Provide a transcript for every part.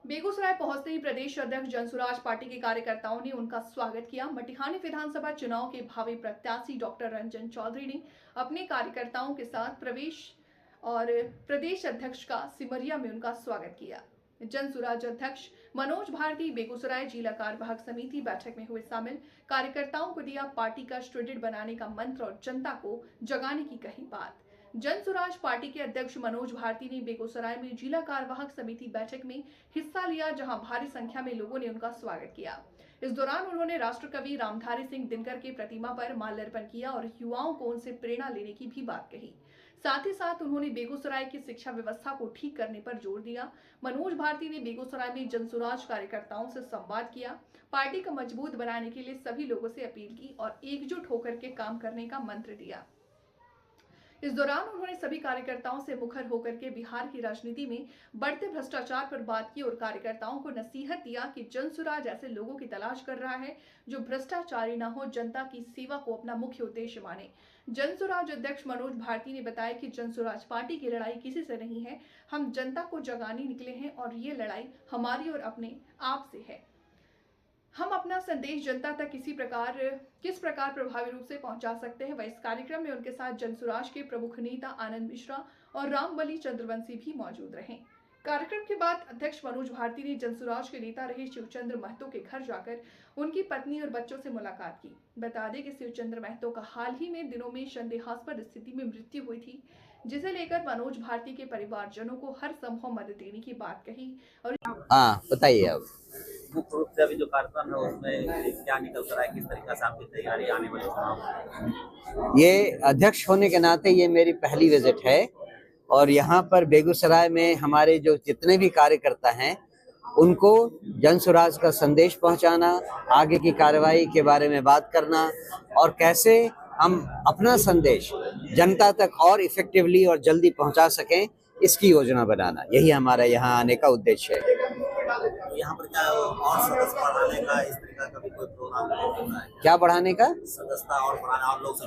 बेगूसराय पहुंचते ही प्रदेश अध्यक्ष जनसुराज पार्टी के कार्यकर्ताओं ने उनका स्वागत किया। मटिहानी विधानसभा चुनाव के भावी प्रत्याशी डॉक्टर रंजन चौधरी ने अपने कार्यकर्ताओं के साथ प्रदेश अध्यक्ष का सिमरिया में उनका स्वागत किया। जनसुराज अध्यक्ष मनोज भारती बेगूसराय जिला कार्यवाहक समिति बैठक में हुए शामिल। कार्यकर्ताओं को दिया पार्टी का स्ट्रेटेड बनाने का मंत्र और जनता को जगाने की कही बात। जनसुराज पार्टी के अध्यक्ष मनोज भारती ने बेगूसराय में जिला कार्यवाहक समिति बैठक में हिस्सा लिया, जहां भारी संख्या में लोगों ने उनका स्वागत किया। इस दौरान उन्होंने राष्ट्रकवि रामधारी सिंह दिनकर के प्रतिमा पर माल्यार्पण किया और युवाओं को उनसे प्रेरणा लेने की भी बात कही। साथ ही साथ उन्होंने बेगूसराय की शिक्षा व्यवस्था को ठीक करने पर जोर दिया। मनोज भारती ने बेगूसराय में जनसुराज कार्यकर्ताओं से संवाद किया, पार्टी को मजबूत बनाने के लिए सभी लोगों से अपील की और एकजुट होकर के काम करने का मंत्र दिया। इस दौरान उन्होंने सभी कार्यकर्ताओं से मुखर होकर के बिहार की राजनीति में बढ़ते भ्रष्टाचार पर बात की और कार्यकर्ताओं को नसीहत दिया कि जनसुराज ऐसे लोगों की तलाश कर रहा है जो भ्रष्टाचारी न हो, जनता की सेवा को अपना मुख्य उद्देश्य माने। जनसुराज अध्यक्ष मनोज भारती ने बताया कि जनसुराज पार्टी की लड़ाई किसी से नहीं है, हम जनता को जगाने निकले हैं और ये लड़ाई हमारी और अपने आप से है। हम अपना संदेश जनता तक किस प्रकार प्रभावी रूप से पहुंचा सकते हैं। वह इस कार्यक्रम में उनके साथ जनसुराज के प्रमुख नेता आनंद मिश्रा और रामबली चंद्रवंशी भी मौजूद रहे। कार्यक्रम के बाद अध्यक्ष मनोज भारती ने जनसुराज के नेता रहे शिवचंद्र महतो के घर जाकर उनकी पत्नी और बच्चों से मुलाकात की। बता दें कि शिवचंद्र महतो का हाल ही में दिनों में संदेहास्पद स्थिति में मृत्यु हुई थी, जिसे लेकर मनोज भारती के परिवारजनों को हर संभव मदद देने की बात कही। और बताइए अब मुख्य रूप से अभी जो कार्यक्रम है उसमें क्या निकल कर आए, किस तरीके से आपकी तैयारी आने वाले चुनाव? ये अध्यक्ष होने के नाते ये मेरी पहली विजिट है और यहाँ पर बेगूसराय में हमारे जो जितने भी कार्यकर्ता हैं उनको जनसुराज का संदेश पहुंचाना, आगे की कार्रवाई के बारे में बात करना और कैसे हम अपना संदेश जनता तक और इफेक्टिवली और जल्दी पहुंचा सकें, इसकी योजना बनाना, यही हमारा यहाँ आने का उद्देश्य है। यहाँ पर क्या और सदस्य बढ़ाने का इस तरीका का भी कोई प्रोग्राम होता है? क्या बढ़ाने का? सदस्यता और बढ़ाना और लोग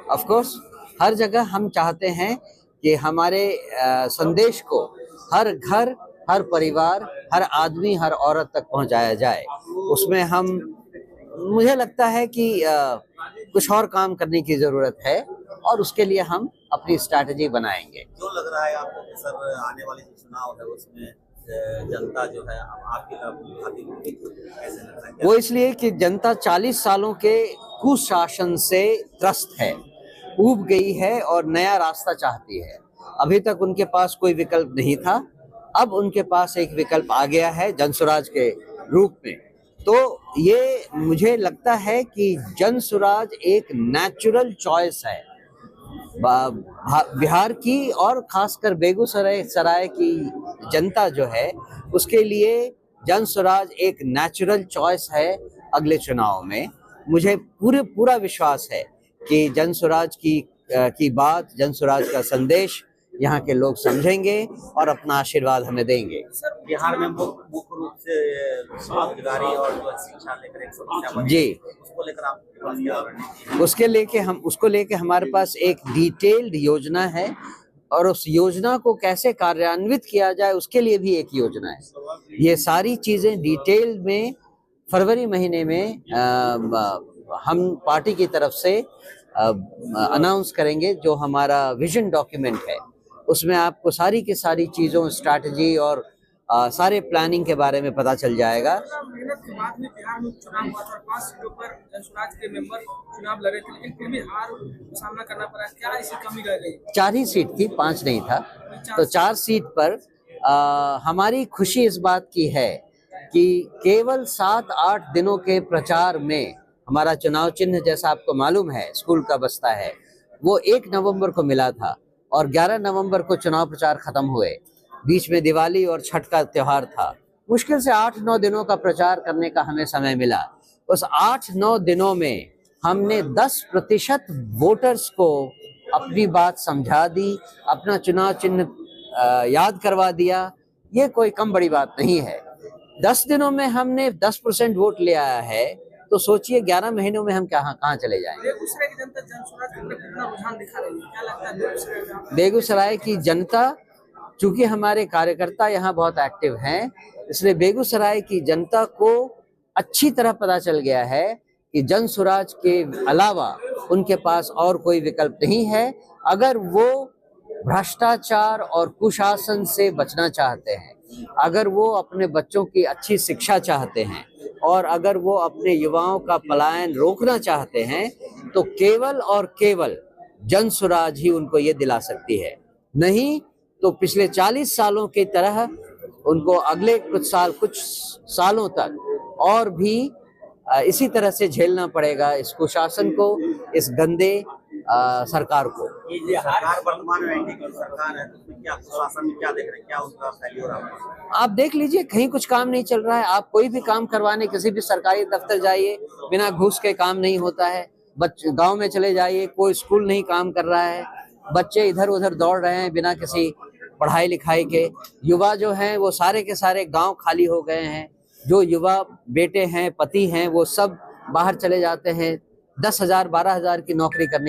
ऑफ कोर्स हर जगह हम चाहते हैं कि हमारे संदेश को हर घर, हर परिवार, हर आदमी, हर औरत तक पहुंचाया जाए। उसमें मुझे लगता है कि कुछ और काम करने की जरूरत है और उसके लिए हम अपनी स्ट्रैटेजी बनाएंगे। जो लग रहा है आपको कि सर आने वाले जो चुनाव है उसमें जनता जो है आपकी कैसे लग रहा है? वो इसलिए कि जनता 40 सालों के कुशासन से त्रस्त है, ऊब गई है और नया रास्ता चाहती है। अभी तक उनके पास कोई विकल्प नहीं था, अब उनके पास एक विकल्प आ गया है जनसुराज के रूप में। तो ये मुझे लगता है कि जनसुराज एक नेचुरल चॉइस है बिहार की और खासकर बेगूसराय की जनता जो है उसके लिए जनसुराज एक नेचुरल चॉइस है। अगले चुनाव में मुझे पूरा विश्वास है कि जनसुराज की बात, जनसुराज का संदेश यहाँ के लोग समझेंगे और अपना आशीर्वाद हमें देंगे। सर बिहार में मुख्य रूप से बेरोजगारी और जो शिक्षा लेकर एक समस्या जी, उसको लेकर आप उसको लेके हमारे पास एक डिटेल्ड योजना है और उस योजना को कैसे कार्यान्वित किया जाए उसके लिए भी एक योजना है। ये सारी चीजें डिटेल में फरवरी महीने में हम पार्टी की तरफ से अनाउंस करेंगे। जो हमारा विजन डॉक्यूमेंट है उसमें आपको सारी की सारी चीजों, स्ट्रैटेजी और सारे प्लानिंग के बारे में पता चल जाएगा। मेहनत के बाद में बिहार में चुनाव हुआ था, 5 सीटों पर जनसुराज के मेंबर चुनाव लड़े थे, लेकिन फिर भी हार का सामना करना पड़ा। क्या ऐसी कमी रह गई? 4 ही सीट थी, 5 नहीं था। तो 4 सीट पर हमारी खुशी इस बात की है कि केवल 7-8 दिनों के प्रचार में हमारा चुनाव चिन्ह, जैसा आपको मालूम है, स्कूल का बस्ता है, वो 1 नवंबर को मिला था और 11 नवंबर को चुनाव प्रचार खत्म हुए। बीच में दिवाली और छठ का त्योहार था। मुश्किल से 8-9 दिनों का प्रचार करने का हमें समय मिला। उस 8-9 दिनों में हमने 10% वोटर्स को अपनी बात समझा दी, अपना चुनाव चिन्ह याद करवा दिया। ये कोई कम बड़ी बात नहीं है। 10 दिनों में हमने 10% वोट ले आया है, तो सोचिए 11 महीनों में हम कहाँ चले जाएंगे। बेगूसराय की जनता जनसुराज के प्रति कितना रुझान दिखा रही है, क्या लगता है? बेगूसराय की जनता चूंकि हमारे कार्यकर्ता यहाँ बहुत एक्टिव हैं, इसलिए बेगूसराय की जनता को अच्छी तरह पता चल गया है कि जन स्वराज के अलावा उनके पास और कोई विकल्प नहीं है। अगर वो भ्रष्टाचार और कुशासन से बचना चाहते हैं, अगर वो अपने बच्चों की अच्छी शिक्षा चाहते हैं और अगर वो अपने युवाओं का पलायन रोकना चाहते हैं, तो केवल और केवल जन स्वराज ही उनको ये दिला सकती है। नहीं तो पिछले 40 सालों की तरह उनको अगले कुछ सालों तक और भी इसी तरह से झेलना पड़ेगा इस कुशासन को, इस गंदे सरकार को। ये सरकार वर्तमान में एनडीए की सरकार है, तो उसमें क्या शासन में क्या देख रहे हैं, क्या उसका फैलियर आप देख लीजिए, कहीं कुछ काम नहीं चल रहा है। आप कोई भी काम करवाने किसी भी सरकारी दफ्तर जाइए, बिना घूस के काम नहीं होता है। गांव में चले जाइए, कोई स्कूल नहीं काम कर रहा है, बच्चे इधर उधर दौड़ रहे हैं बिना किसी पढ़ाई लिखाई के। युवा जो हैं वो सारे के सारे गांव खाली हो गए हैं। जो युवा बेटे हैं, पति हैं, वो सब बाहर चले जाते हैं 10,000 12,000 की नौकरी करने